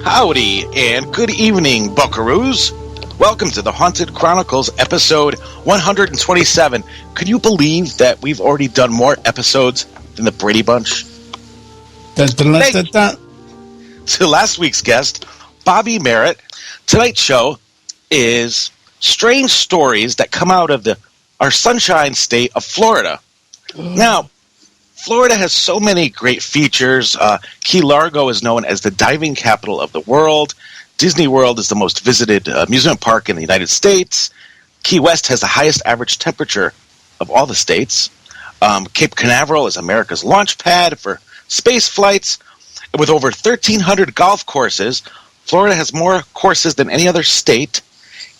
Howdy, and good evening, buckaroos. Welcome to the Haunted Chronicles, episode 127. Could you believe that we've already done more episodes than the Brady Bunch? Dun, dun, dun, dun, dun. To last week's guest, Bobby Merritt. Tonight's show is strange stories that come out of our sunshine state of Florida. Now, Florida has so many great features. Key Largo is known as the diving capital of the world. Disney World is the most visited amusement park in the United States. Key West has the highest average temperature of all the states. Cape Canaveral is America's launch pad for space flights. With over 1,300 golf courses, Florida has more courses than any other state.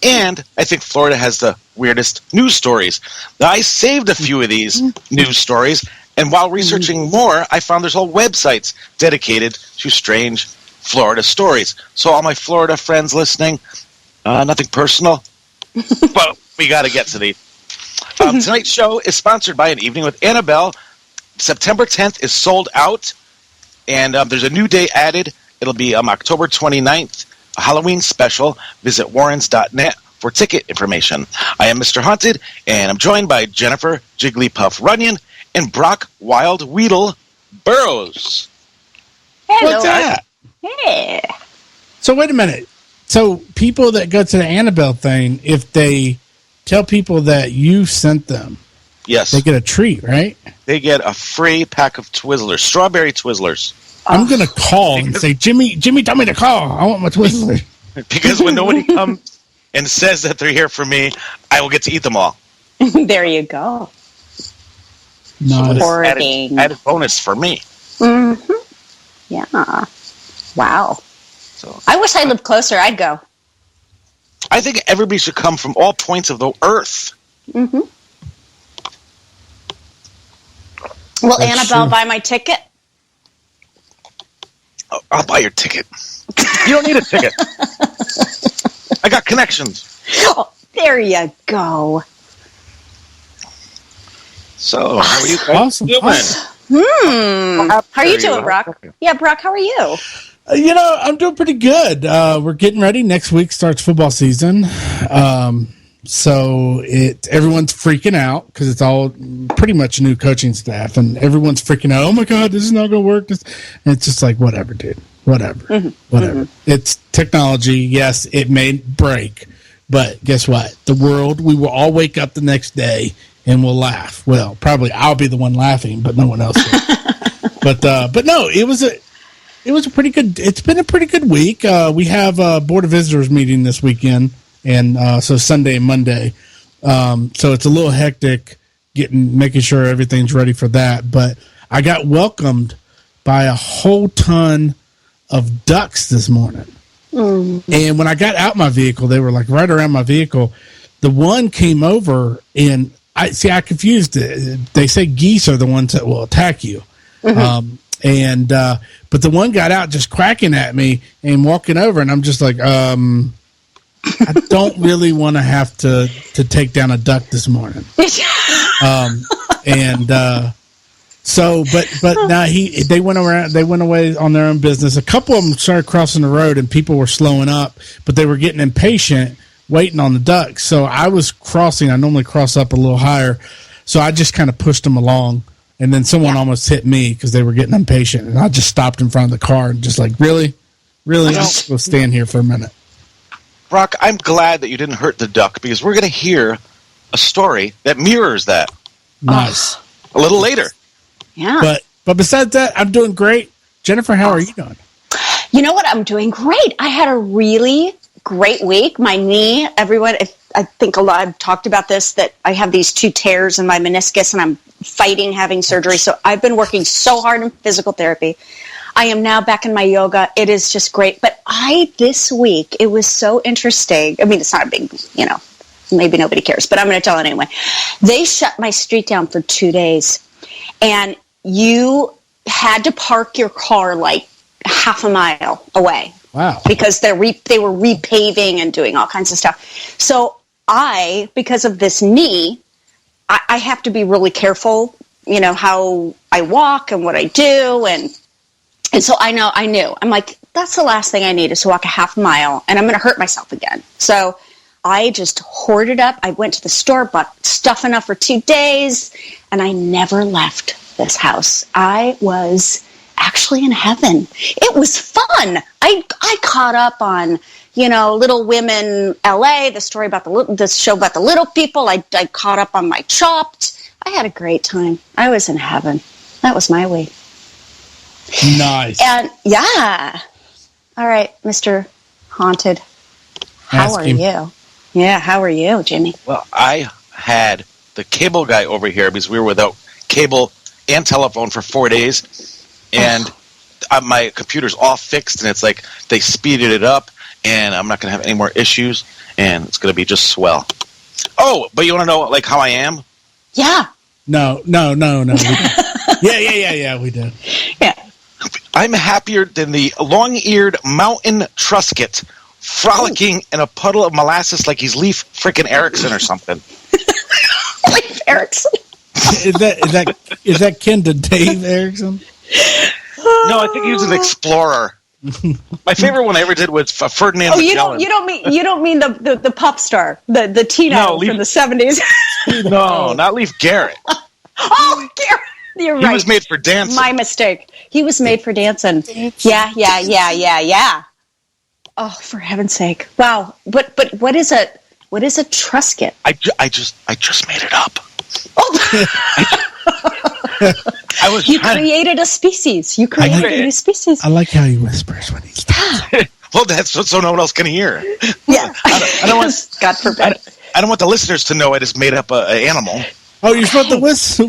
And I think Florida has the weirdest news stories. Now, I saved a few of these news stories, and while researching more, I found there's whole websites dedicated to strange Florida stories. So all my Florida friends listening, nothing personal, but we got to get to these. Tonight's show is sponsored by An Evening with Annabelle. September 10th is sold out, and there's a new day added. It'll be October 29th, a Halloween special. Visit warrens.net for ticket information. I am Mr. Haunted, and I'm joined by Jennifer Jigglypuff Runyon and Brock Wild Weedle Burrows. Hello. What's that? Hey. So wait a minute. So people that go to the Annabelle thing, if they tell people that you sent them, Yes, they get a treat, right? they get a free pack of Twizzlers, strawberry Twizzlers. I'm going to call and say, Jimmy, told me to call. I want my Twizzler. Because when nobody comes and says that they're here for me, I will get to eat them all. There you go. Nice. Poor Added, thing. added bonus for me. Yeah. Wow. So I wish I lived closer. I'd go. I think everybody should come from all points of the earth. Will That's Annabelle true. buy my ticket? I'll buy your ticket. You don't need a ticket. I got connections. Oh, there you go. So, how are you guys Awesome. doing? How are you doing, Brock? Yeah, Brock, how are you? I'm doing pretty good. We're getting ready. Next week starts football season. So everyone's freaking out because it's all pretty much new coaching staff, and everyone's freaking out. Oh my God, this is not going to work. And it's just like, whatever, dude. Whatever. It's technology. Yes, it may break, but guess what? The world, we will all wake up the next day and we'll laugh. Well, probably I'll be the one laughing, but no one else will. But no, it was a pretty good. It's been a pretty good week. We have a Board of Visitors meeting this weekend. And so Sunday and Monday. So it's a little hectic making sure everything's ready for that. But I got welcomed by a whole ton of ducks this morning. And when I got out my vehicle, they were like right around my vehicle. The one came over and I confused it. They say geese are the ones that will attack you. But the one got out just quacking at me and walking over, and I'm just like, I don't really want to have to take down a duck this morning. But now they went away on their own business. A couple of them started crossing the road and people were slowing up, but they were getting impatient waiting on the ducks. So I was crossing. I normally cross up a little higher. So I just kind of pushed them along, and then someone almost hit me because they were getting impatient, and I just stopped in front of the car and just like, really, we'll stand here for a minute. Brock, I'm glad that you didn't hurt the duck because we're going to hear a story that mirrors that Nice. a little later. Yeah. But besides that, I'm doing great. Jennifer, how are you doing? You know what? I'm doing great. I had a really great week. My knee, everyone, I think a lot, I've talked about this, that I have these 2 tears in my meniscus and I'm fighting having surgery. So I've been working so hard in physical therapy. I am now back in my yoga. It is just great. But this week, it was so interesting. I mean, it's not a big, maybe nobody cares, but I'm going to tell it anyway. They shut my street down for 2 days. And you had to park your car like half a mile away. Wow. Because they were repaving and doing all kinds of stuff. So because of this knee, I have to be really careful, how I walk and what I do. And so I knew. I'm like, that's the last thing I need is to walk a half mile, and I'm going to hurt myself again. So I just hoarded up. I went to the store, bought stuff enough for 2 days, and I never left this house. I was actually in heaven. It was fun. I caught up on, Little Women LA, the story about the show about the little people. I caught up on my Chopped. I had a great time. I was in heaven. That was my week. Nice. And yeah. All right, Mr. Haunted. How are you? Yeah, how are you, Jimmy? Well, I had the cable guy over here because we were without cable and telephone for 4 days, and my computer's all fixed, and it's like they speeded it up, and I'm not going to have any more issues, and it's going to be just swell. Oh, but you want to know how I am? Yeah. No. Yeah, we do. Yeah. I'm happier than the long-eared mountain trusket frolicking in a puddle of molasses like he's Leif frickin' Erikson or something. Leif Erikson. Is that kin to Dave Erickson? No, I think he was an explorer. My favorite one I ever did was Ferdinand Magellan. You don't mean the pop star, the teen idol from the 70s. No, not Leif Garrett. Oh, Garrett. You're right. He was made for dancing. My mistake. He was made for dancing. Yeah. Oh, for heaven's sake! Wow. But what is a trusket? I just made it up. Oh. You created a species. You created a species. I like how he whispers when he's talking. Well, that's so no one else can hear. Yeah. I don't want. God forbid. I don't want the listeners to know I just made up an animal. Oh, you're supposed to whistle.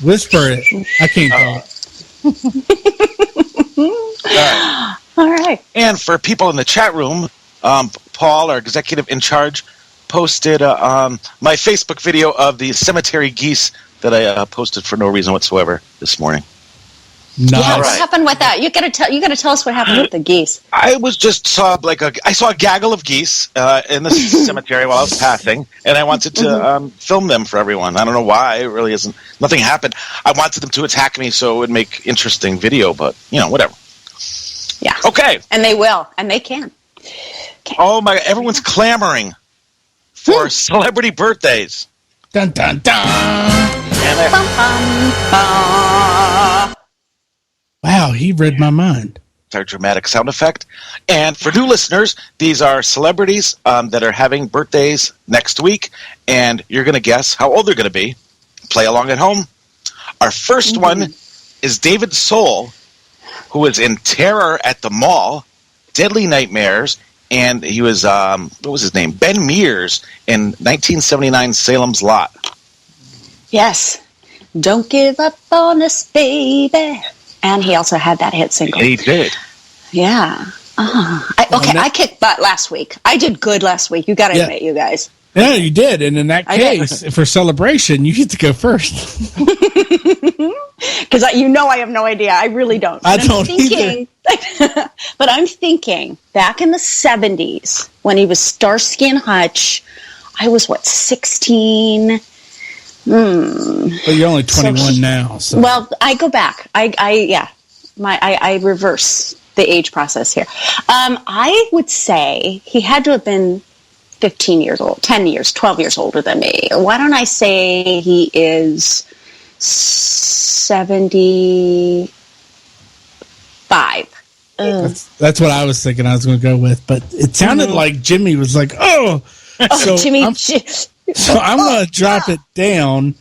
Whisper it. I can't talk. All right. And for people in the chat room, Paul, our executive in charge, posted my Facebook video of the cemetery geese that I posted for no reason whatsoever this morning. Nice. Yeah, what happened with that? You gotta tell us what happened with the geese. I saw a gaggle of geese in the cemetery while I was passing, and I wanted to film them for everyone. I don't know why. It really isn't. Nothing happened. I wanted them to attack me so it would make interesting video, but whatever. Yeah. Okay. And they will, and they can. Okay. Oh my! Everyone's clamoring for celebrity birthdays. Dun dun dun. Wow, he read my mind. It's our dramatic sound effect. And for new listeners, these are celebrities that are having birthdays next week, and you're going to guess how old they're going to be. Play along at home. Our first one is David Soul, who was in Terror at the Mall, Deadly Nightmares, and he was, what was his name? Ben Mears in 1979 Salem's Lot. Yes. Don't give up on us, baby. And he also had that hit single. He did. Yeah. I kicked butt last week. I did good last week. You got to admit, you guys. Yeah, you did. And in that case, for celebration, you get to go first. Because I have no idea. I really don't. I don't either. But I'm thinking, back in the 70s, when he was Starsky and Hutch, I was, 16? But you're only 21 now. So. Well, I go back. I reverse the age process here. I would say he had to have been 15 years old, 10 years, 12 years older than me. Why don't I say he is 75? That's what I was thinking I was going to go with, but it sounded like Jimmy was like, so Jimmy. So I'm going to drop it down.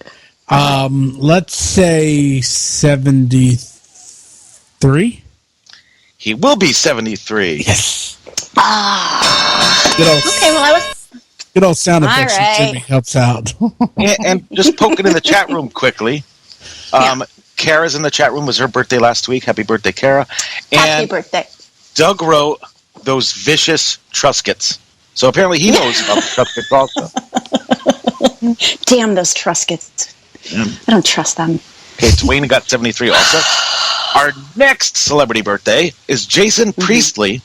Let's say 73. He will be 73. Yes. Good old sound effects. All right. Jimmy helps out. and just poking in the chat room quickly. Kara's in the chat room. It was her birthday last week. Happy birthday, Kara. And happy birthday. Doug wrote those vicious Truskets. So apparently he knows about the Truskets also. Damn those Truskets. I don't trust them. Okay, Dwayne got 73 also. Our next celebrity birthday is Jason Priestley,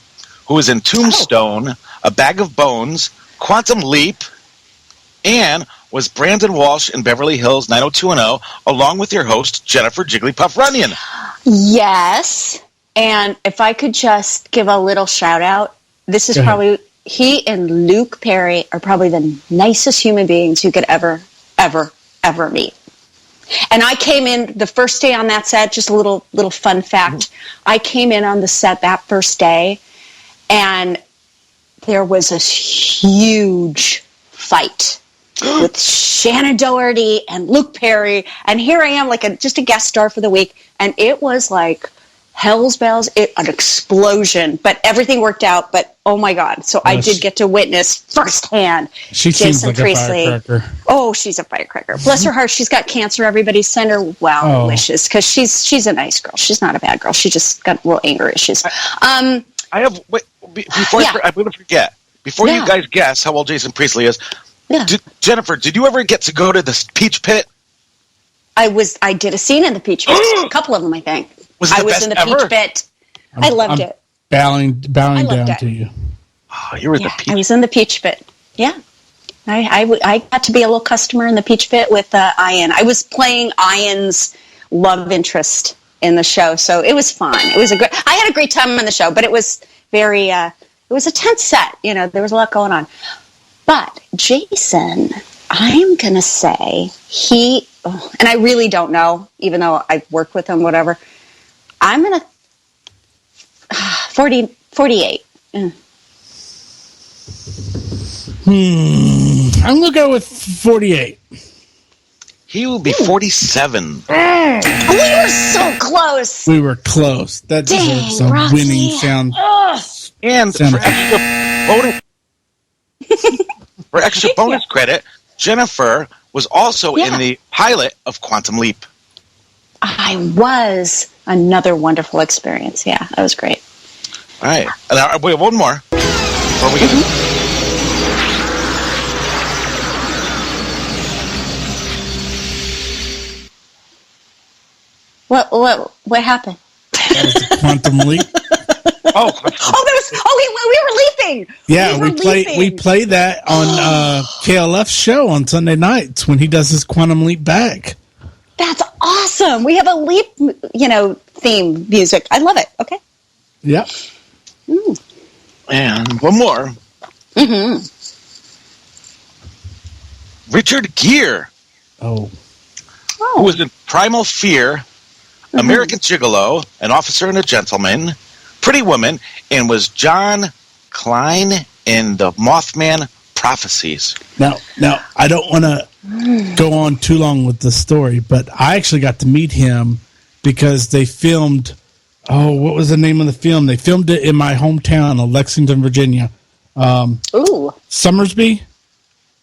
who is in Tombstone, A Bag of Bones, Quantum Leap, and was Brandon Walsh in Beverly Hills 90210, along with your host, Jennifer Jigglypuff Runyon. Yes. And if I could just give a little shout out, this is Go ahead. probably, he and Luke Perry are probably the nicest human beings you could ever meet. And I came in the first day on that set, just a little fun fact. I came in on the set that first day, and there was a huge fight with Shannon Doherty and Luke Perry. And here I am, like just a guest star for the week. And it was like hell's bells, an explosion. But everything worked out. But oh my God. So I did get to witness firsthand. She seems like a firecracker. Oh, she's a firecracker. Bless her heart. She's got cancer. Everybody send her wishes, because she's a nice girl. She's not a bad girl. She just got real anger issues. I have, before I'm going to forget, before you guys guess how old Jason Priestley is, Jennifer, did you ever get to go to the Peach Pit? I did a scene in the Peach Pit. A couple of them, I think. I was in the Peach Pit. I loved it. Bowing down to you. Oh, you were the Peach. I was in the Peach Pit. Yeah. I got to be a little customer in the Peach Pit with Ian. I was playing Ian's love interest in the show, so it was fun. I had a great time on the show, but it was very it was a tense set. There was a lot going on. But Jason, I'm gonna say and I really don't know, even though I've worked with him, whatever. I'm gonna 48. I'm gonna go with 48. He will be 47. We were so close. We were close. That deserves a Roxy. winning sound. And for extra bonus credit, Jennifer was also in the pilot of Quantum Leap. I was. Another wonderful experience. Yeah, that was great. All right. And we have one more before we get What happened? That was the Quantum Leap. We were leaping. Yeah, we play that on KLF's show on Sunday nights when he does his Quantum Leap back. That's awesome. We have a leap, theme music. I love it. Okay. Yep. And one more. Richard Gere. Oh. Who was in Primal Fear, American Gigolo, An Officer and a Gentleman, Pretty Woman, and was John Klein in the Mothman Prophecies. Now, I don't want to go on too long with the story, but I actually got to meet him because they filmed, what was the name of the film? They filmed it in my hometown of Lexington, Virginia. Summersby?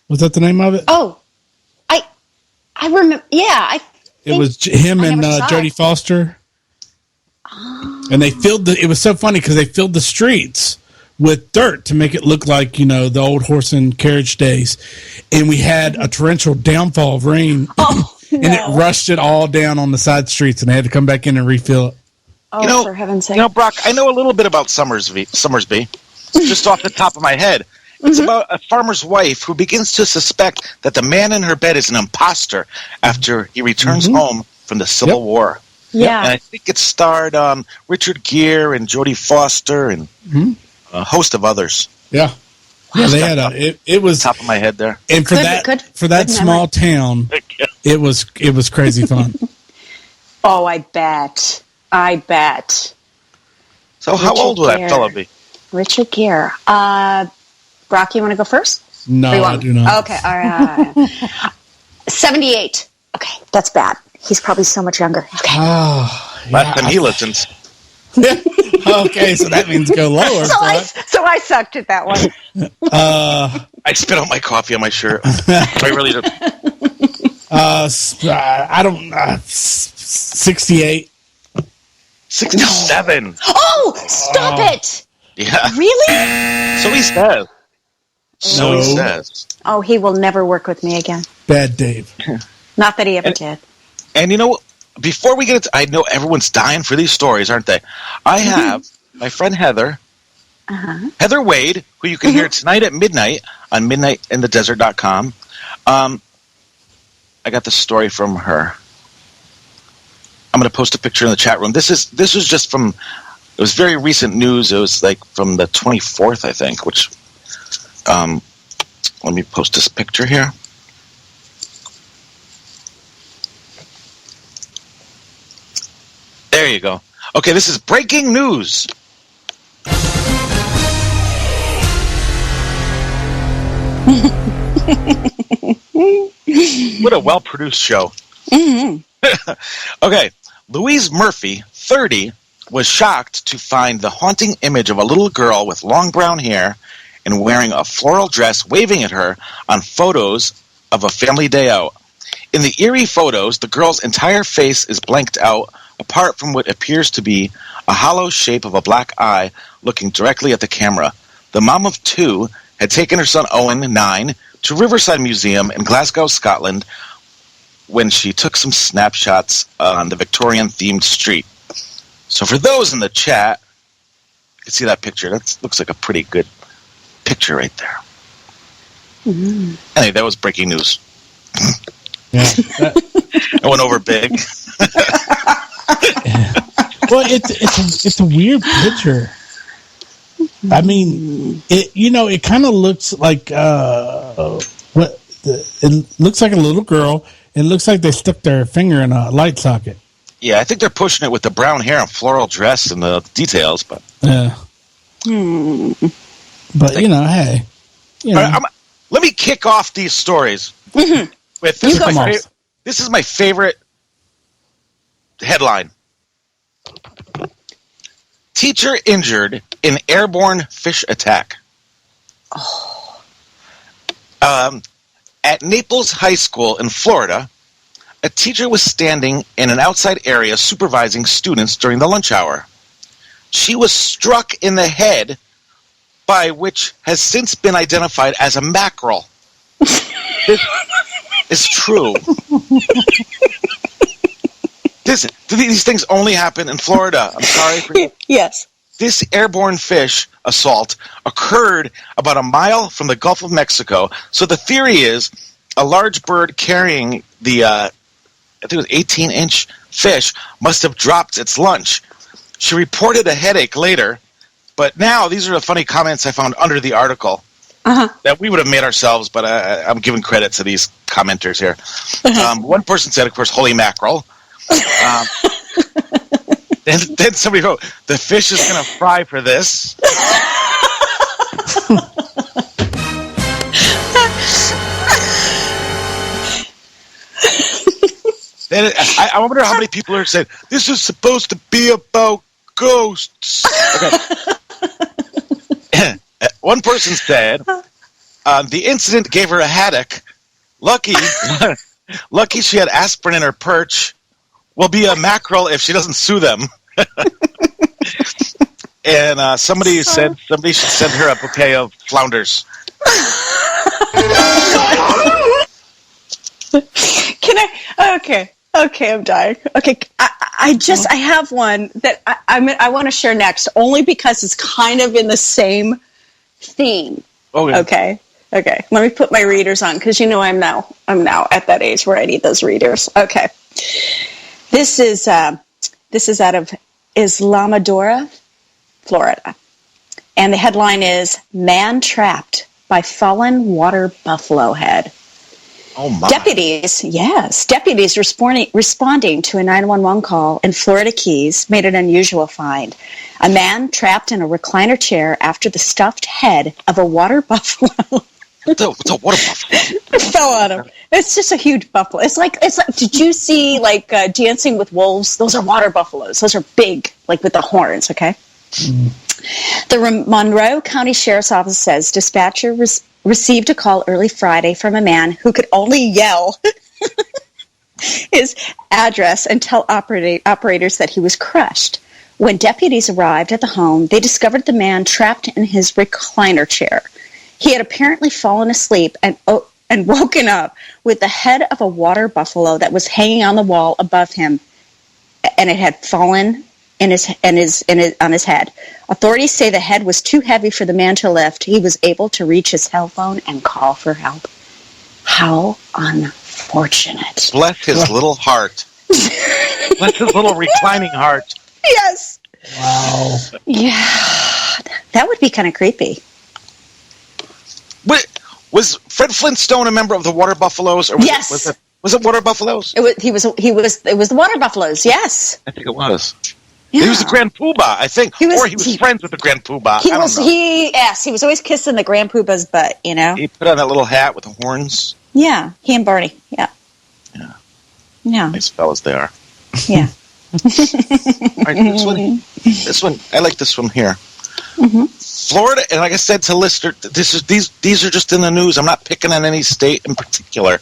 Was that the name of it? Oh, I remember. Yeah, it was him and Jodie Foster. And they filled it was so funny because they filled the streets with dirt to make it look like, the old horse and carriage days. And we had a torrential downfall of rain. And it rushed it all down on the side streets, and they had to come back in and refill it. Oh, for heaven's sake. Brock, I know a little bit about Summersby, just off the top of my head. It's about a farmer's wife who begins to suspect that the man in her bed is an imposter after he returns home from the Civil War. Yeah. And I think it starred Richard Gere and Jodie Foster and a host of others. Yeah. Yeah, they had it was top of my head there. And for that small town, it was crazy fun. Oh, I bet. So how old will that fella be? Richard Gere. Brock, you want to go first? No, I do not. Okay, all right. 78. Okay, that's bad. He's probably so much younger. Okay. Last time he listens. Okay, so that means go lower. So I sucked at that one. I spit out my coffee on my shirt. I really did. I don't. 68. 67. Oh, stop it! Yeah. Really? So he says. Oh, he will never work with me again. Bad Dave. Not that he ever did. And before we get into, I know everyone's dying for these stories, aren't they? I have my friend Heather, Heather Wade, who you can hear tonight at midnight on midnightinthedesert.com. I got the story from her. I'm going to post a picture in the chat room. This was just from It was very recent news. It was like from the 24th, I think, which, let me post this picture here. There you go. Okay, this is breaking news. What a well-produced show. Mm-hmm. Okay, Louise Murphy, 30, was shocked to find the haunting image of a little girl with long brown hair and wearing a floral dress waving at her on photos of a family day out. In the eerie photos, the girl's entire face is blanked out, apart from what appears to be a hollow shape of a black eye looking directly at the camera. The mom of two had taken her son Owen, 9, to Riverside Museum in Glasgow, Scotland, when she took some snapshots on the Victorian-themed street. So for those in the chat, you can see that picture. That looks like a pretty good picture right there. Mm-hmm. Anyway, that was breaking news. Yeah, I went over big. Yeah. Well, it's a weird picture. I mean, it kind of looks like it looks like a little girl. It looks like they stuck their finger in a light socket. Yeah, I think they're pushing it with the brown hair and floral dress and the details, but yeah. But hey, right, let me kick off these stories with this is my favorite headline. Teacher injured in airborne fish attack. Oh. At Naples High School in Florida, a teacher was standing in an outside area supervising students during the lunch hour. She was struck in the head by which has since been identified as a mackerel. This is true. These things only happen in Florida. I'm sorry for you. Yes. This airborne fish assault occurred about a mile from the Gulf of Mexico. So the theory is a large bird carrying the, I think it was 18-inch fish must have dropped its lunch. She reported a headache later, but now these are the funny comments I found under the article that we would have made ourselves, but I'm giving credit to these commenters here. One person said, of course, holy mackerel. Then somebody wrote, the fish is going to fry for this. Then I wonder how many people are saying, this is supposed to be about ghosts. Okay. One person said, the incident gave her a headache. Lucky she had aspirin in her perch. Will be a mackerel if she doesn't sue them. And somebody said somebody should send her a bouquet of flounders. Can I? Okay, I'm dying. Okay, I have one that I want to share next, only because it's kind of in the same theme. Okay. Let me put my readers on, because I'm now at that age where I need those readers. Okay. This is out of Islamorada, Florida. And the headline is, Man Trapped by Fallen Water Buffalo Head. Oh, my. Deputies responding to a 911 call in Florida Keys made an unusual find. A man trapped in a recliner chair after the stuffed head of a water buffalo. What's a water buffalo? Fell on him. It's just a huge buffalo. It's like. Did you see Dancing with Wolves? Those are water buffaloes. Those are big, like with the horns. Okay. The Monroe County Sheriff's Office says dispatcher received a call early Friday from a man who could only yell his address and tell operators that he was crushed. When deputies arrived at the home, they discovered the man trapped in his recliner chair. He had apparently fallen asleep and woken up with the head of a water buffalo that was hanging on the wall above him, and it had fallen on his head. Authorities say the head was too heavy for the man to lift. He was able to reach his cell phone and call for help. How unfortunate. Bless his little heart. Bless his little reclining heart. Yes. Wow. Yeah, that would be kind of creepy. Was Fred Flintstone a member of the Water Buffaloes? Or Yes. Was it Water Buffaloes? It was the Water Buffaloes. Yes. I think it was. Yeah. He was the Grand Poobah, I think. He was friends with the Grand Poobah. I don't know. He was always kissing the Grand Poobah's butt, you know? He put on that little hat with the horns. Yeah, he and Barney. Yeah. Yeah. Yeah. Nice fellas they are. Yeah. All right, this one, I like this one here. Mm-hmm. Florida, and like I said to Lister, these are just in the news. I'm not picking on any state in particular.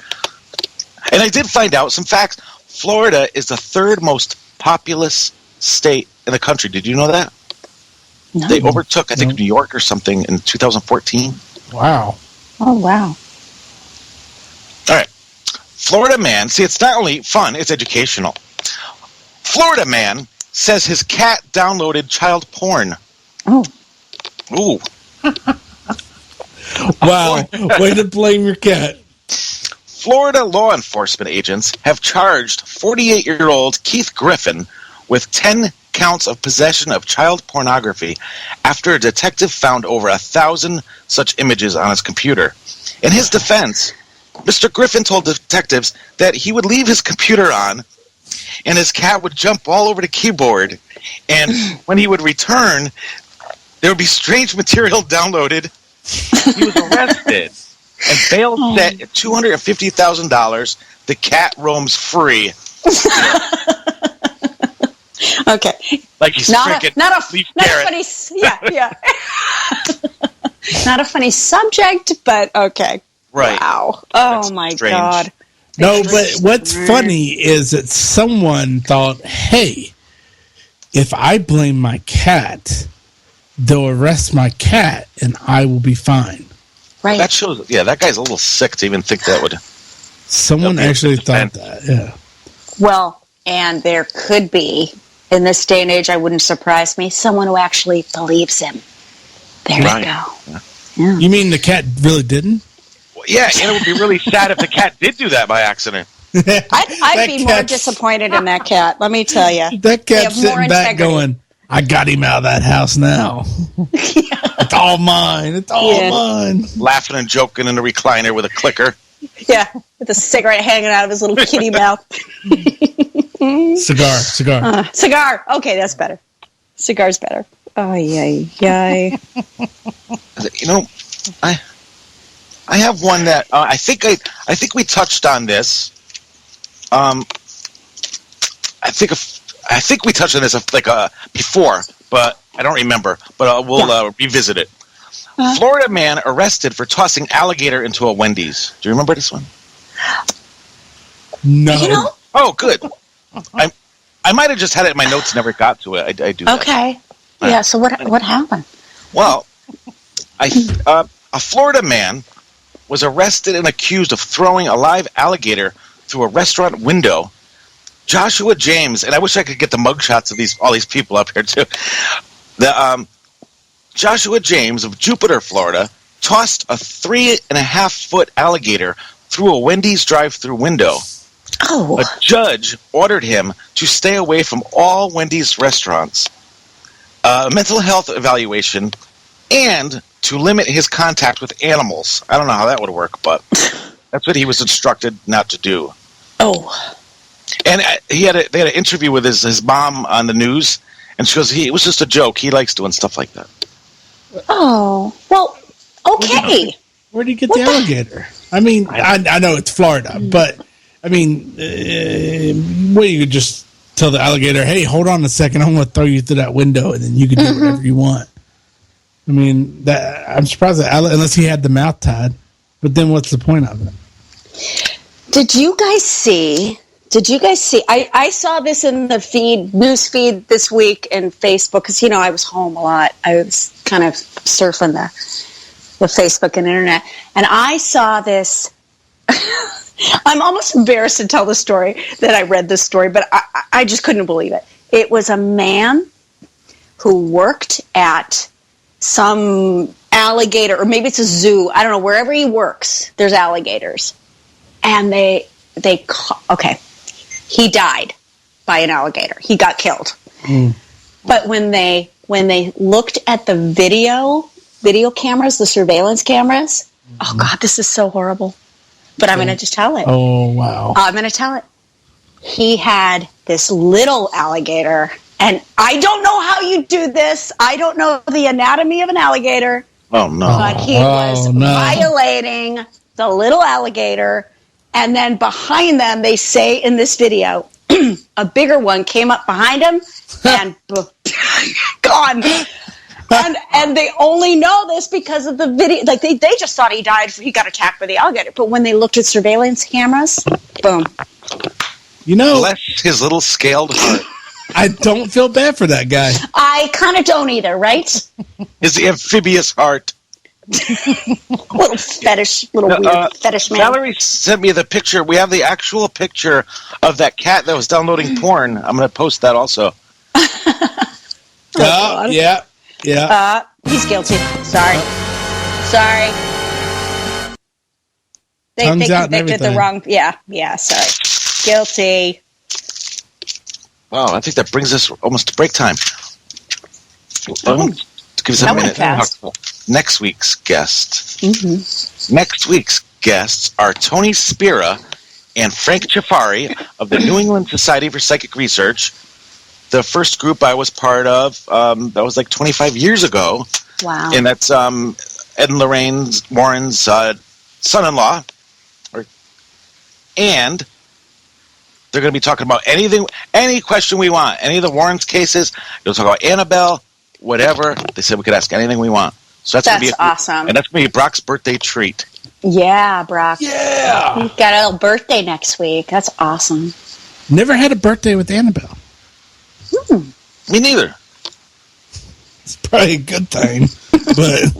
And I did find out some facts. Florida is the third most populous state in the country. Did you know that? No. They overtook, I think, New York or something in 2014. Wow. Oh, wow. All right. Florida man, see, it's not only fun, it's educational. Florida man says his cat downloaded child porn. Oh. Ooh. Wow. Way to blame your cat. Florida law enforcement agents have charged 48-year-old Keith Griffin with 10 counts of possession of child pornography after a detective found over 1,000 such images on his computer. In his defense, Mr. Griffin told detectives that he would leave his computer on and his cat would jump all over the keyboard, and when he would return, there would be strange material downloaded. He was arrested and bail set at $250,000. The cat roams free. Okay. Like he's not a funny, yeah. Not a funny subject, but okay. Right. Wow. That's oh my strange. God. No, but what's funny is that someone thought, hey, if I blame my cat, they'll arrest my cat and I will be fine. Right. That shows, that guy's a little sick to even think that would. Someone actually thought that, yeah. Well, and there could be, in this day and age, I wouldn't surprise me, someone who actually believes him. There you go. Yeah. You mean the cat really didn't? Well, yeah, and it would be really sad if the cat did do that by accident. I'd be more disappointed in that cat, let me tell you. That cat's sitting back going, I got him out of that house now. It's all mine. It's all mine. Laughing and joking in the recliner with a clicker. Yeah, with a cigarette hanging out of his little kitty mouth. Cigar. Cigar. Okay, that's better. Cigar's better. Oh, yay. You know, I have one that I think we touched on this. I think we touched on this before, but I don't remember. But we'll revisit it. Florida man arrested for tossing alligator into a Wendy's. Do you remember this one? No. You know? Oh, good. I might have just had it in my notes, never got to it. I do that. Okay. Yeah, so what happened? Well, a Florida man was arrested and accused of throwing a live alligator through a restaurant window. Joshua James, and I wish I could get the mugshots of all these people up here too. Joshua James of Jupiter, Florida, tossed a 3.5-foot alligator through a Wendy's drive-through window. Oh. A judge ordered him to stay away from all Wendy's restaurants, a mental health evaluation, and to limit his contact with animals. I don't know how that would work, but that's what he was instructed not to do. Oh. And they had an interview with his mom on the news, and she goes, it was just a joke. He likes doing stuff like that. Oh. Well, okay. Where did you get the alligator? I mean, I know it's Florida, but, I mean, you could just tell the alligator, hey, hold on a second, I'm going to throw you through that window, and then you can do whatever you want. I mean, I'm surprised that unless he had the mouth tied, but then what's the point of it? Did you guys see? I saw this in the news feed this week in Facebook because, I was home a lot. I was kind of surfing the Facebook and internet. And I saw this. I'm almost embarrassed to tell the story that I read this story, but I just couldn't believe it. It was a man who worked at some alligator, or maybe it's a zoo. I don't know. Wherever he works, there's alligators. And he died by an alligator. He got killed. But when they looked at the video cameras, the surveillance cameras, oh God, this is so horrible. But I'm going to just tell it. Oh, wow. I'm going to tell it. He had this little alligator, and I don't know how you do this. I don't know the anatomy of an alligator. Oh, no. But he was violating the little alligator. And then behind them, they say in this video, a bigger one came up behind him and gone. And they only know this because of the video. Like they just thought he died. He got attacked by the alligator. But when they looked at surveillance cameras, boom. You know, Bless his little scaled heart. I don't feel bad for that guy. I kind of don't either, right? His amphibious heart. Little weird fetish man. Valerie sent me the picture. We have the actual picture of that cat that was downloading porn. I'm going to post that also. Yeah. He's guilty. Sorry. They convicted the wrong. Yeah. Sorry. Guilty. Wow, I think that brings us almost to break time. Give us a minute to talk about next week's guest. Mm-hmm. Next week's guests are Tony Spira and Frank Jafari of the New England Society for Psychic Research. The first group I was part of, that was like 25 years ago. Wow. And that's Ed and Lorraine Warren's son-in-law. And they're going to be talking about any question we want. Any of the Warrens cases. They'll talk about Annabelle, whatever. They said we could ask anything we want. So that's going to be awesome. And that's going to be Brock's birthday treat. Yeah, Brock. Yeah. He's got a little birthday next week. That's awesome. Never had a birthday with Annabelle. Me neither. It's probably a good thing, but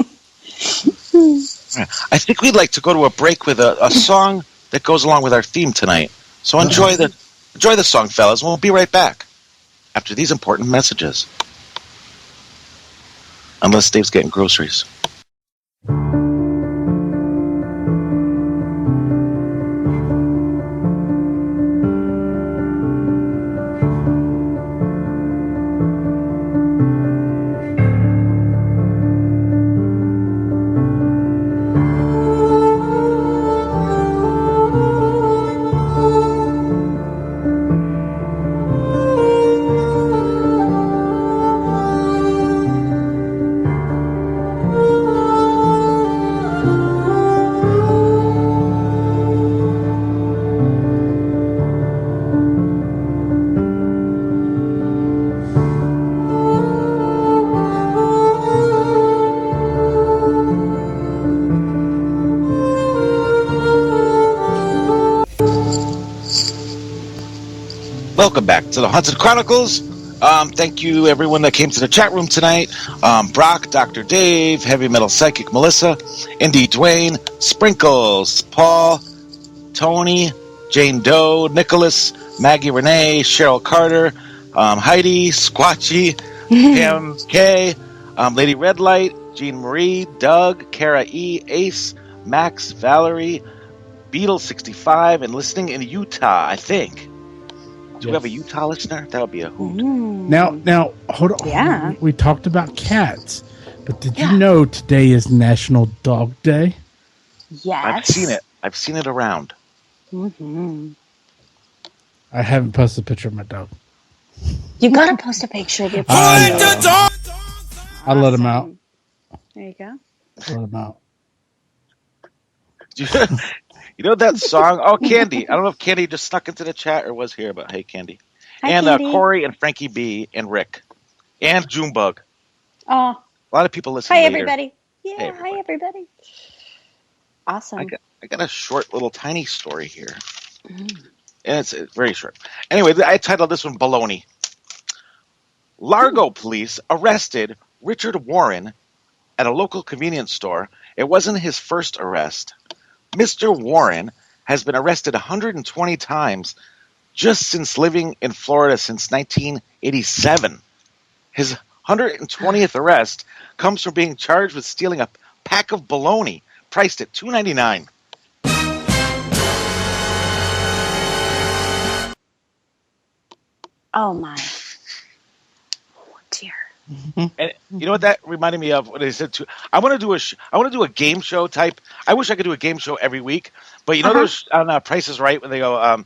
I think we'd like to go to a break with a song that goes along with our theme tonight. So enjoy the song, fellas. We'll be right back after these important messages. Unless Dave's getting groceries. Welcome back to the Haunted Chronicles. Thank you, everyone that came to the chat room tonight. Brock, Dr. Dave, Heavy Metal Psychic Melissa, Indy Dwayne, Sprinkles, Paul, Tony, Jane Doe, Nicholas, Maggie Renee, Cheryl Carter, Heidi, Squatchy, Pam K, Lady Red Light, Jean Marie, Doug, Kara E, Ace, Max, Valerie, Beetle65, and listening in Utah, I think. Do we have a Utah listener? That would be a hoot. Now, hold on. Yeah. We talked about cats, but did you know today is National Dog Day? Yes. I've seen it around. Mm-hmm. I haven't posted a picture of my dog. You got to post a picture of your dog. I let him out. There you go. I let him out. You know that song? Oh, Candy. I don't know if Candy just snuck into the chat or was here, but hey, Candy. Hi, and Candy. Corey and Frankie B and Rick. And Junebug. Oh. A lot of people listen Hi, later. everybody. Yeah, Hey, everybody. hi, everybody. Awesome. I got a short, little, tiny story here. And it's very short. Anyway, I titled this one Baloney. Largo police arrested Richard Warren at a local convenience store. It wasn't his first arrest. Mr. Warren has been arrested 120 times just since living in Florida since 1987. His 120th arrest comes from being charged with stealing a pack of bologna priced at $2.99. Oh, my. And you know what that reminded me of? What they said to I want to do I want to do a game show type. I wish I could do a game show every week, but you know Uh-huh. those on Price is Right when they go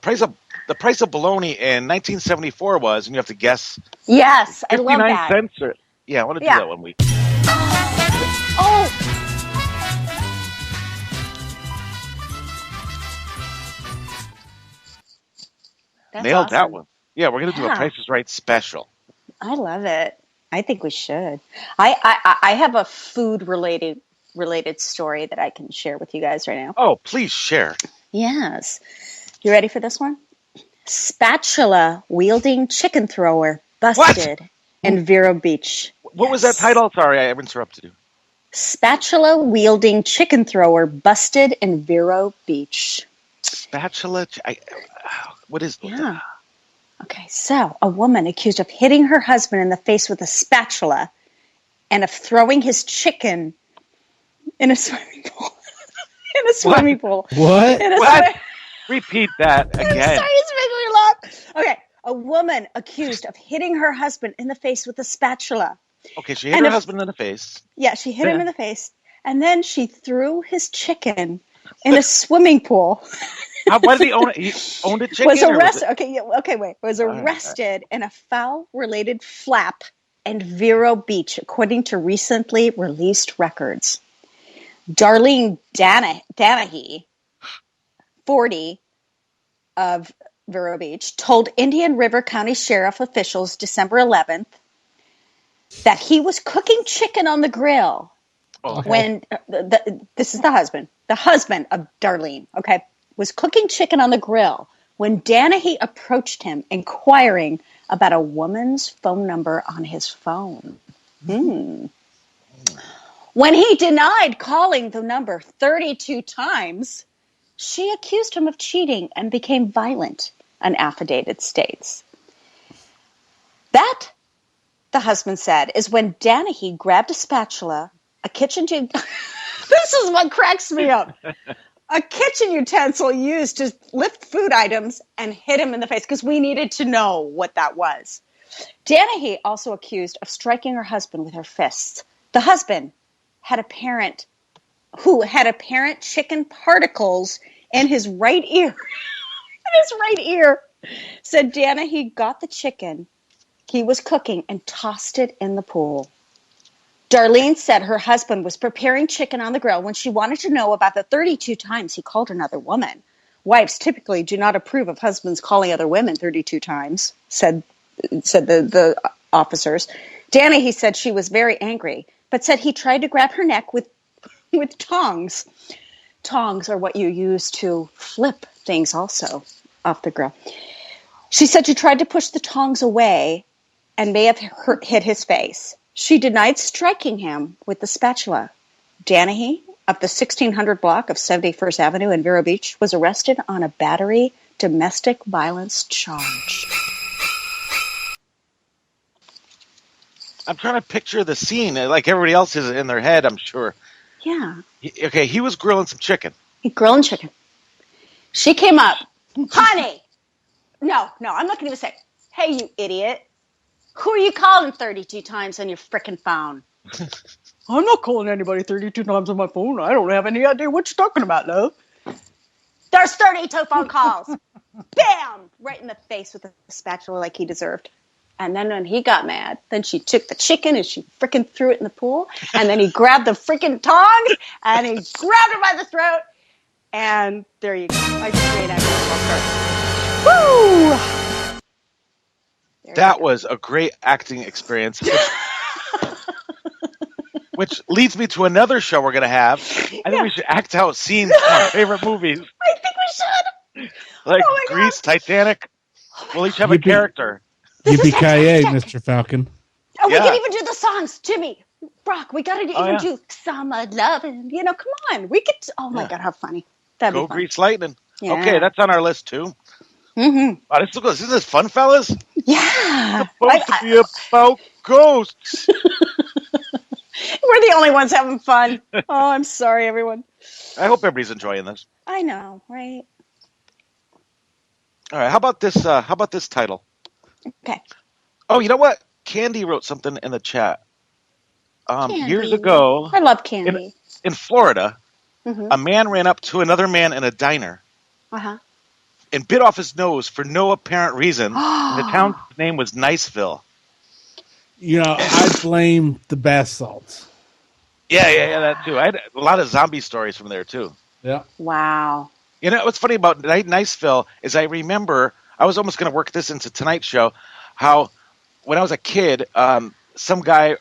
price of the price of bologna in 1974 was, and you have to guess Yes, I love 59 that. cents or yeah, I want to do Yeah. that one week. Oh, that's Nailed that awesome. one. Yeah, we're gonna do a Yeah, Price is Right special. I love it. I think we should. I have a food related story that I can share with you guys right now. Oh, please share. Yes. You ready for this one? Spatula wielding chicken thrower What? busted in Vero Beach. What was that Yes. title? Sorry, I interrupted you. Spatula wielding chicken thrower busted in Vero Beach. Spatula. What is? Yeah. Okay, so a woman accused of hitting her husband in the face with a spatula and of throwing his chicken in a swimming pool. In a swimming pool. What? In a What? Repeat that I'm again. sorry, it's making me laugh. Okay, a woman accused of hitting her husband in the face with a spatula. Okay, she hit And her if- husband in the face. Yeah, she hit him Yeah. in the face, and then she threw his chicken in a swimming pool. Why did he own it? He owned a chicken. Was or arrested. it- Okay, yeah, okay, wait. Was right, all right. arrested in a foul-related flap in Vero Beach, according to recently released records. Darlene Danahy, 40, of Vero Beach, told Indian River County Sheriff officials December 11th that he was cooking chicken on the grill Okay. when this is the husband of Darlene, okay, was cooking chicken on the grill when Danahy approached him inquiring about a woman's phone number on his phone. When he denied calling the number 32 times, she accused him of cheating and became violent, an affidavit states. That, the husband said, is when Danahy grabbed a spatula, a kitchen this is what cracks me up. A kitchen utensil used to lift food items and hit him in the face because we needed to know what that was. Danahy also accused of striking her husband with her fists. The husband had apparent chicken particles in his right ear. In his right ear. Said Danahy got the chicken he was cooking and tossed it in the pool. Darlene said her husband was preparing chicken on the grill when she wanted to know about the 32 times he called another woman. Wives typically do not approve of husbands calling other women 32 times, said the officers. Danahy said she was very angry, but said he tried to grab her neck with tongs. Tongs are what you use to flip things also off the grill. She said she tried to push the tongs away and may have hit his face. She denied striking him with the spatula. Danahy, of the 1600 block of 71st Avenue in Vero Beach, was arrested on a battery domestic violence charge. I'm trying to picture the scene like everybody else is in their head, I'm sure. Yeah. Okay, he was grilling some chicken. He grilling chicken. She came up. Honey! No, I'm not going to even say, hey, you idiot. Who are you calling 32 times on your frickin' phone? I'm not calling anybody 32 times on my phone. I don't have any idea what you're talking about, love. There's 32 phone calls. Bam! Right in the face with a spatula like he deserved. And then when he got mad, then she took the chicken and she frickin' threw it in the pool. And then he grabbed the frickin' tongs and he grabbed her by the throat. And there you go. I just made that. Woo! That was a great acting experience. Which leads me to another show we're going to have. I think we should act out scenes from our favorite movies. I think we should. Like Oh my Grease, God. Titanic. We'll each have a character. Yippee-ki-yay, Mr. Falcon. Oh, we Yeah. can even do the songs, Jimmy. Brock, we got to even do Summer Lovin'. You know, come on. We could. Oh my God, how funny. That'd Go be fun. Grease Lightning. Yeah. Okay, that's on our list too. Mm-hmm. Oh, isn't this fun, fellas? Yeah. Supposed to be about ghosts. We're the only ones having fun. Oh, I'm sorry, everyone. I hope everybody's enjoying this. I know, right? All right, how about this? How about this title? Okay. Oh, you know what? Candy wrote something in the chat. Candy. Years ago, I love candy. in Florida, Mm-hmm. a man ran up to another man in a diner Uh-huh. and bit off his nose for no apparent reason. And the town's name was Niceville. I blame the bath salts. Yeah, that too. I had a lot of zombie stories from there too. Yeah. Wow. What's funny about Niceville is I remember I was almost going to work this into tonight's show. How when I was a kid, some guy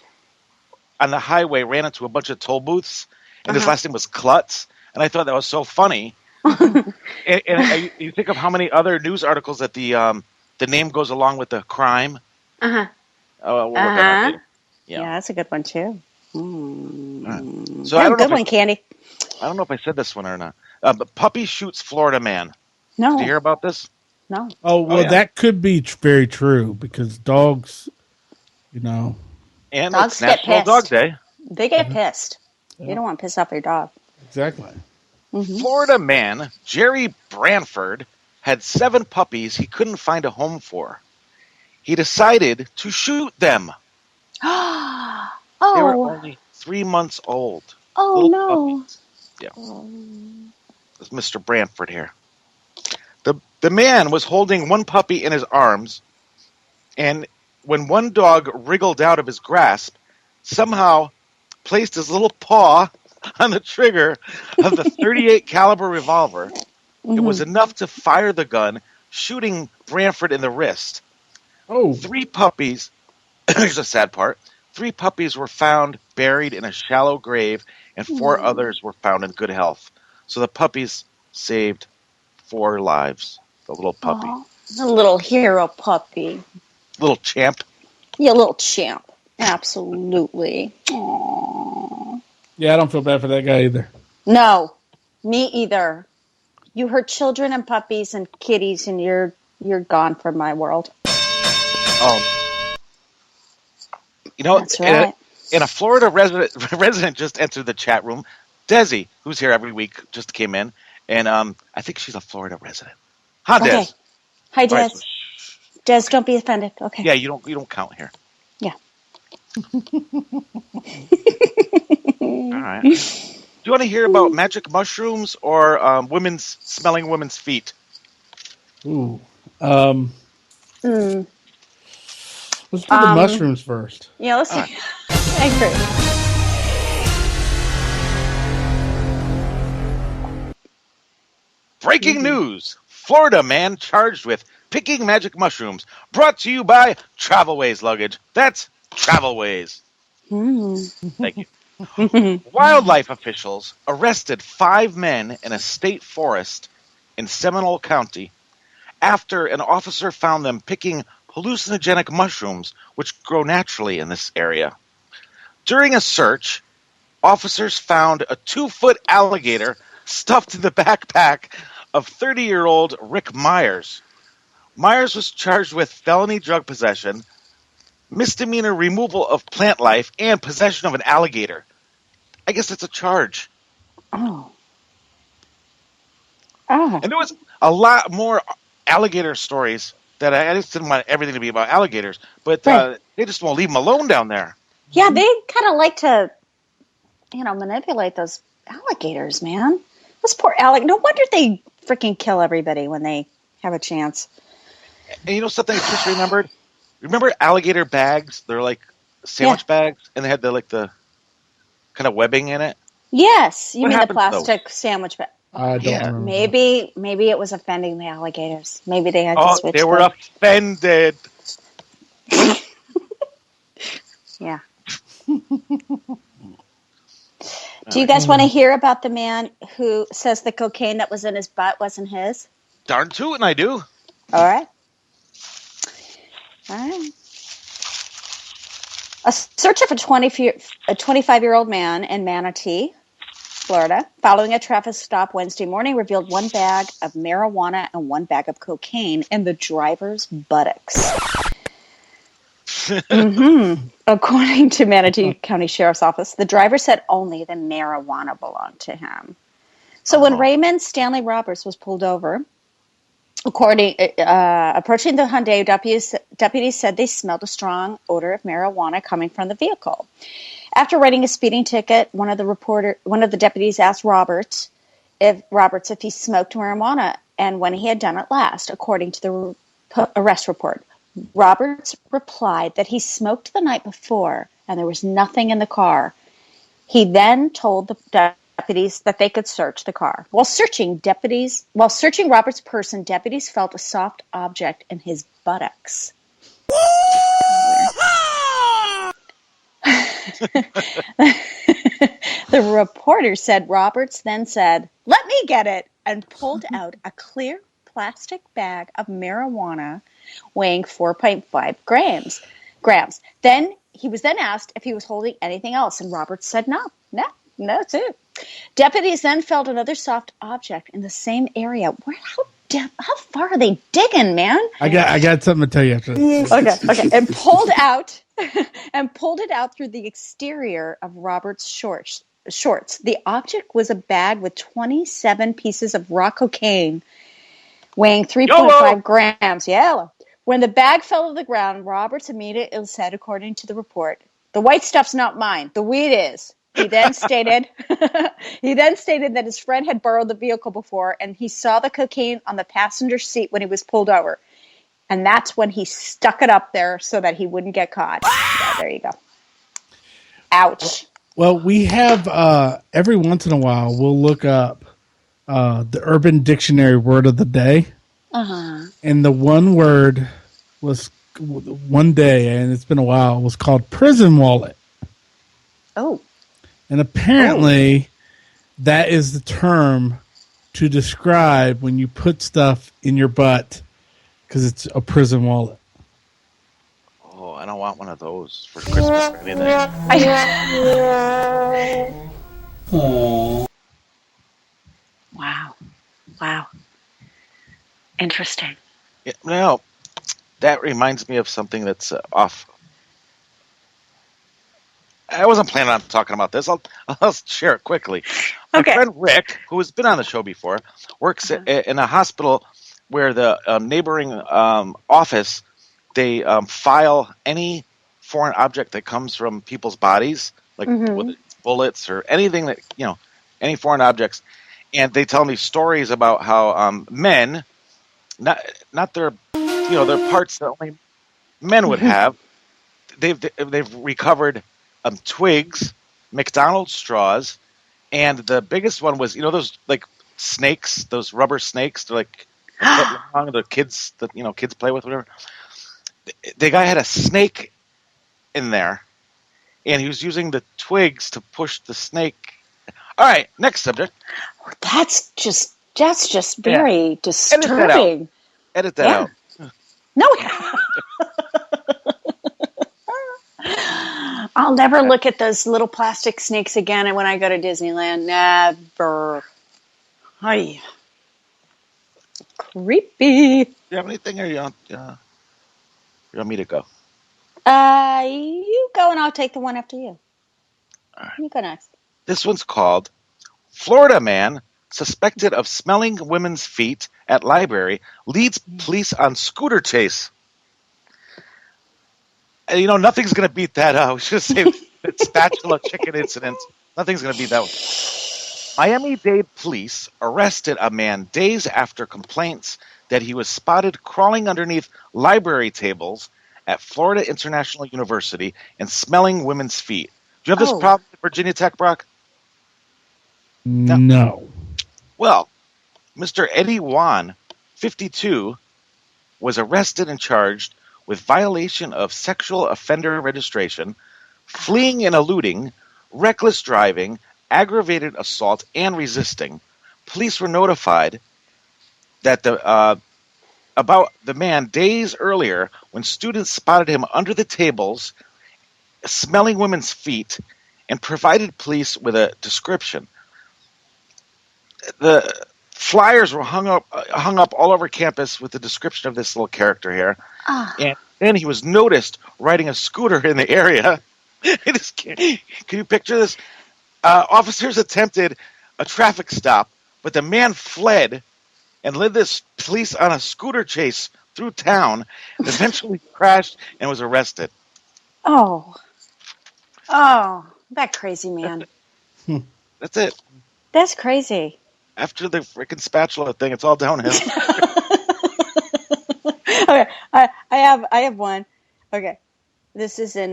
on the highway ran into a bunch of toll booths, and his last name was Klutz, and I thought that was so funny. and you think of how many other news articles that the name goes along with the crime. Uh-huh. We'll work on that later. Yeah, that's a good one too. So I don't know good one, Candy. I don't know if I said this one or not. But puppy shoots Florida man. No. Did you hear about this? No. Oh, well, yeah. that could be very true because dogs, And dogs it's get National pissed. Dog Day. They get pissed. Yeah. You don't want to piss off your dog. Exactly. Mm-hmm. Florida man Jerry Branford had 7 puppies he couldn't find a home for. He decided to shoot them. They were only 3 months old. Oh, Little no. puppies. Yeah. This is Mr. Branford here. The man was holding one puppy in his arms, and when one dog wriggled out of his grasp, somehow placed his little paw on the trigger of the 38 caliber revolver. It was enough to fire the gun, shooting Branford in the wrist. Oh. 3 puppies, here's the sad part, 3 puppies were found buried in a shallow grave, and 4 others were found in good health. So the puppies saved 4 lives. The little puppy. Aww. The little hero puppy. Little champ. Yeah, little champ. Absolutely. Aww. Yeah, I don't feel bad for that guy either. No, me either. You hurt children and puppies and kitties, and you're gone from my world. That's right. And a Florida resident just entered the chat room. Desi, who's here every week, just came in, and I think she's a Florida resident. Hi, Des. Okay. Hi, Des. Right, so Des, don't be offended. Okay. yeah, you don't count here. Yeah. All right. Do you want to hear about magic mushrooms or smelling women's feet? Ooh. Let's do the mushrooms first. Yeah, let's see. I agree. Breaking news! Florida man charged with picking magic mushrooms. Brought to you by Travelways Luggage. That's Travelways. Thank you. Wildlife officials arrested 5 men in a state forest in Seminole County after an officer found them picking hallucinogenic mushrooms which grow naturally in this area. During a search, officers found a 2-foot alligator stuffed in the backpack of 30-year-old Rick Myers. Myers was charged with felony drug possession, misdemeanor removal of plant life, and possession of an alligator. I guess that's a charge. Oh. And there was a lot more alligator stories that I just didn't want everything to be about alligators, but they just won't leave them alone down there. Yeah, they kind of like to, manipulate those alligators, man. Those poor alligators. No wonder they freaking kill everybody when they have a chance. And you know something I just remembered? Remember alligator bags? They're like sandwich bags, and they had the kind of webbing in it. Yes, you What mean the happened to plastic sandwich bag? I don't remember. Maybe it was offending the alligators. Maybe they had to switch. They were offended. Yeah. Do you guys want to hear about the man who says the cocaine that was in his butt wasn't his? Darn tootin' I do. All right. A search of a 25-year-old man in Manatee, Florida, following a traffic stop Wednesday morning, revealed 1 bag of marijuana and 1 bag of cocaine in the driver's buttocks. According to Manatee County Sheriff's Office, the driver said only the marijuana belonged to him. So when Raymond Stanley Roberts was pulled over, Approaching the Hyundai, deputies said they smelled a strong odor of marijuana coming from the vehicle. After writing a speeding ticket, one of the deputies asked Roberts if he smoked marijuana and when he had done it last, according to the arrest report. Roberts replied that he smoked the night before and there was nothing in the car. He then told the deputies that they could search the car. While searching Robert's person, deputies felt a soft object in his buttocks. The reporter said Roberts then said, "Let me get it," and pulled out a clear plastic bag of marijuana weighing 4.5 grams. Then he was asked if he was holding anything else, and Roberts said no, that's it. Deputies then felt another soft object in the same area. How far are they digging, man? I got something to tell you after this. Okay. And pulled it out through the exterior of Robert's shorts. The object was a bag with 27 pieces of raw cocaine weighing 3.5 grams. Yellow. When the bag fell to the ground, Roberts immediately said, according to the report, "The white stuff's not mine. The weed is." He then stated that his friend had borrowed the vehicle before and he saw the cocaine on the passenger seat when he was pulled over. And that's when he stuck it up there so that he wouldn't get caught. Yeah, there you go. Ouch. Well, we have every once in a while we'll look up the Urban Dictionary word of the day. Uh-huh. And the one word was one day, and it's been a while, was called prison wallet. Oh. And apparently that is the term to describe when you put stuff in your butt because it's a prison wallet. Oh, I don't want one of those for Christmas or anything. Wow. Interesting. Yeah, no, that reminds me of something that's off. I wasn't planning on talking about this. I'll share it quickly. My friend Rick, who has been on the show before, works in a hospital where the neighboring office, they file any foreign object that comes from people's bodies, like whether it's bullets or anything that, any foreign objects. And they tell me stories about how men, not their, their parts that only men would have, they've recovered twigs, McDonald's straws, and the biggest one was, those like snakes, those rubber snakes, they're like the kids that kids play with, whatever. The guy had a snake in there, and he was using the twigs to push the snake. All right, next subject. That's just very disturbing. Edit that out. No. I'll never look at those little plastic snakes again when I go to Disneyland. Never. Hi. Creepy. Do you have anything, or you want me to go? You go and I'll take the one after you. All right. You go next. This one's called Florida Man Suspected of Smelling Women's Feet at Library Leads Police on Scooter Chase. And, nothing's going to beat that. I was going to say the spatula chicken incident. Nothing's going to beat that one. Miami-Dade police arrested a man days after complaints that he was spotted crawling underneath library tables at Florida International University and smelling women's feet. Do you have this problem at Virginia Tech, Brock? No. Well, Mr. Eddie Wan, 52, was arrested and charged with violation of sexual offender registration, fleeing and eluding, reckless driving, aggravated assault, and resisting. Police were notified that about the man days earlier when students spotted him under the tables smelling women's feet and provided police with a description. The flyers were hung up all over campus with the description of this little character here. And then he was noticed riding a scooter in the area. Can you picture this? Officers attempted a traffic stop, but the man fled and led this police on a scooter chase through town, and eventually crashed and was arrested. Oh, oh, that crazy man. That's it. That's crazy. After the freaking spatula thing, it's all downhill. Okay, I have one. Okay, this is in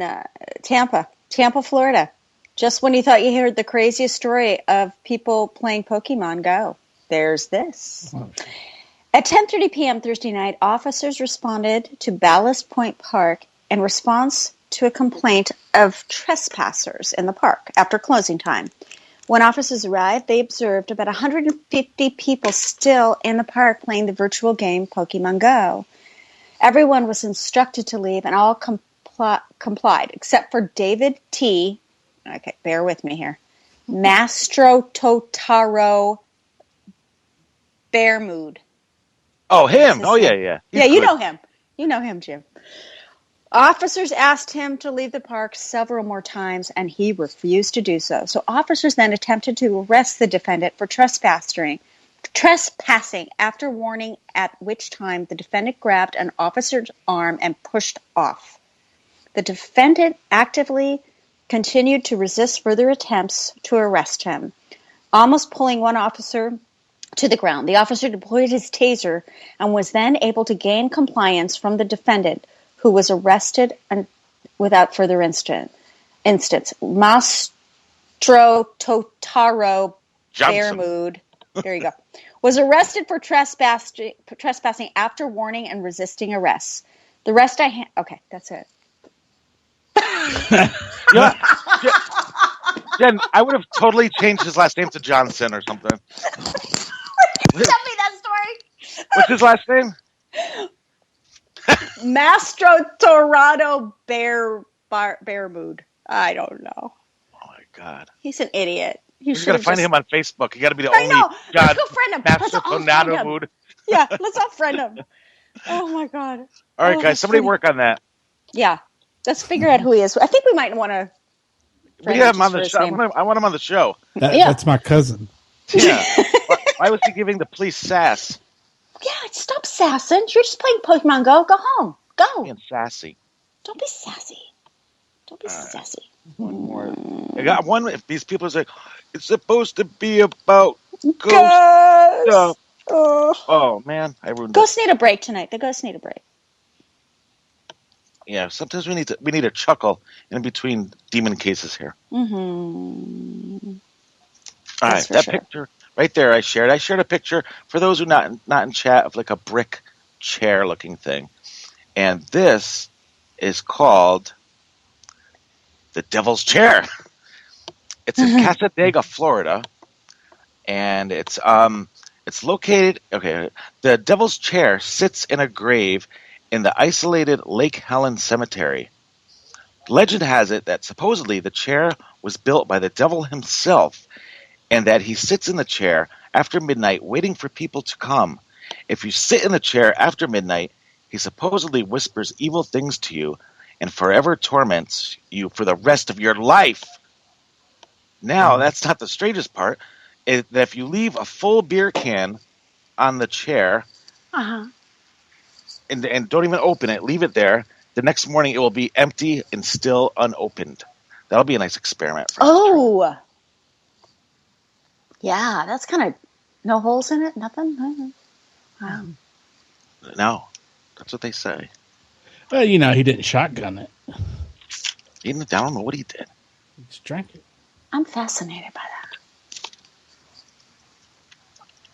Tampa, Florida. Just when you thought you heard the craziest story of people playing Pokemon Go, there's this. At 10:30 p.m. Thursday night, officers responded to Ballast Point Park in response to a complaint of trespassers in the park after closing time. When officers arrived, they observed about 150 people still in the park playing the virtual game Pokemon Go. Everyone was instructed to leave, and all complied, except for David T. Okay, bear with me here. Mastro Totaro Bearmood. Oh, him. Oh, yeah. Yeah, you know him. You know him, Jim. Officers asked him to leave the park several more times, and he refused to do so. So officers then attempted to arrest the defendant for trespassing after warning, at which time the defendant grabbed an officer's arm and pushed off. The defendant actively continued to resist further attempts to arrest him, almost pulling one officer to the ground. The officer deployed his taser and was then able to gain compliance from the defendant, who was arrested without further instance. Mastro Totaro Bearmood, there you go, was arrested for trespassing after warning and resisting arrest. The rest okay, that's it. Yeah. Jen, I would have totally changed his last name to Johnson or something. Tell me that story. What's his last name? Mastro Torado Bearmood. I don't know. Oh my God. He's an idiot. You got to find him on Facebook. You got to be the only. God, let's go friend him. Master Tornado Mood. Yeah, let's all friend him. Oh my God. All right, guys, somebody work on that. Yeah, let's figure out who he is. I think we might want to. We have him on the show. I want him on the show. That's my cousin. Yeah. Why was he giving the police sass? Yeah, stop sassing. You're just playing Pokemon Go. Go home. Go. Being sassy. Don't be sassy. Don't be sassy. One more. I got one. If these people say it's supposed to be about ghosts stuff. Oh man, I ruined it. Ghosts need a break tonight. The ghosts need a break. Yeah, sometimes we need a chuckle in between demon cases here. Mm-hmm. All right, that picture right there I shared a picture for those who not in chat of like a brick chair looking thing. And this is called the Devil's Chair. It's in Casadega, Florida, and it's located. Okay, the Devil's Chair sits in a grave in the isolated Lake Helen Cemetery. Legend has it that supposedly the chair was built by the devil himself, and that he sits in the chair after midnight waiting for people to come. If you sit in the chair after midnight, he supposedly whispers evil things to you and forever torments you for the rest of your life. Now, that's not the strangest part. That if you leave a full beer can on the chair and don't even open it, leave it there, the next morning it will be empty and still unopened. That'll be a nice experiment for us. Oh, yeah, that's kind of no holes in it, nothing. Wow. No, that's what they say. Well, he didn't shotgun it. I don't know what he did. He just drank it. I'm fascinated by that.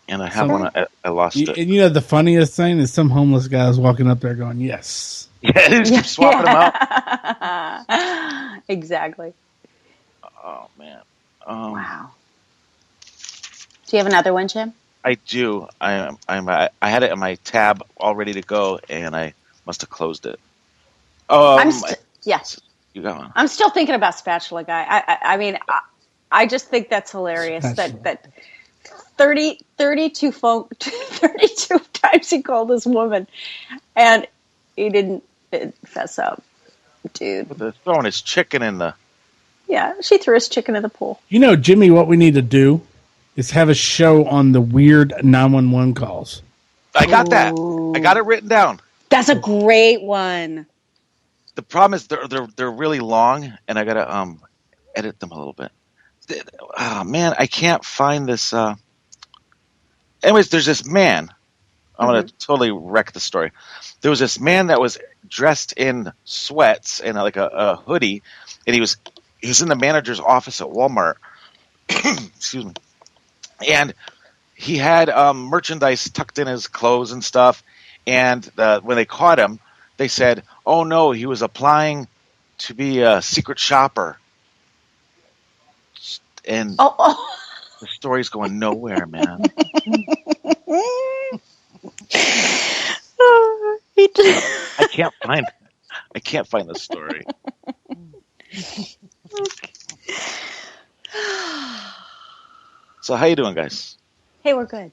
And I have one. I lost it. And the funniest thing is some homeless guys walking up there going, "Yes." Yeah, they just keep swapping them out. Exactly. Oh man. Wow. Do you have another one, Jim? I do. I had it in my tab all ready to go, and I must have closed it. Yes. You got one. I'm still thinking about Spatula Guy. I mean, I just think that's hilarious. That 32 times he called this woman, and he didn't fess up, dude. With the throwing his chicken in the. Yeah, she threw his chicken in the pool. Jimmy, what we need to do is have a show on the weird 911 calls. I got that. I got it written down. That's a great one. The problem is they're really long, and I gotta edit them a little bit. Oh man, I can't find this. Anyways, there's this man. I'm gonna totally wreck the story. There was this man that was dressed in sweats and like a hoodie, and he was in the manager's office at Walmart. Excuse me. And he had merchandise tucked in his clothes and stuff. And when they caught him, they said, "Oh no, he was applying to be a secret shopper." And the story's going nowhere, man. I can't find the story. So how you doing, guys? Hey, we're good.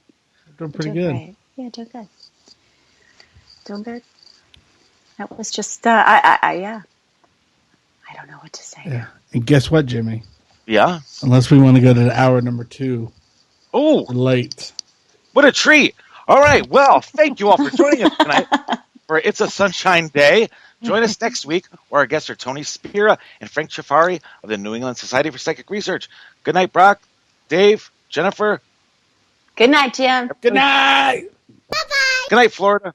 Doing pretty good. Great. Yeah, doing good. Doing good. That was just I don't know what to say. Yeah. And guess what, Jimmy? Yeah. Unless we want to go to hour number 2. Oh, We're late. what a treat! All right. Well, thank you all for joining us tonight for It's a Sunshine Day. Join us next week, where our guests are Tony Spira and Frank Chafari of the New England Society for Psychic Research. Good night, Brock, Dave, Jennifer. Good night, Jim. Good night. Good night, Florida.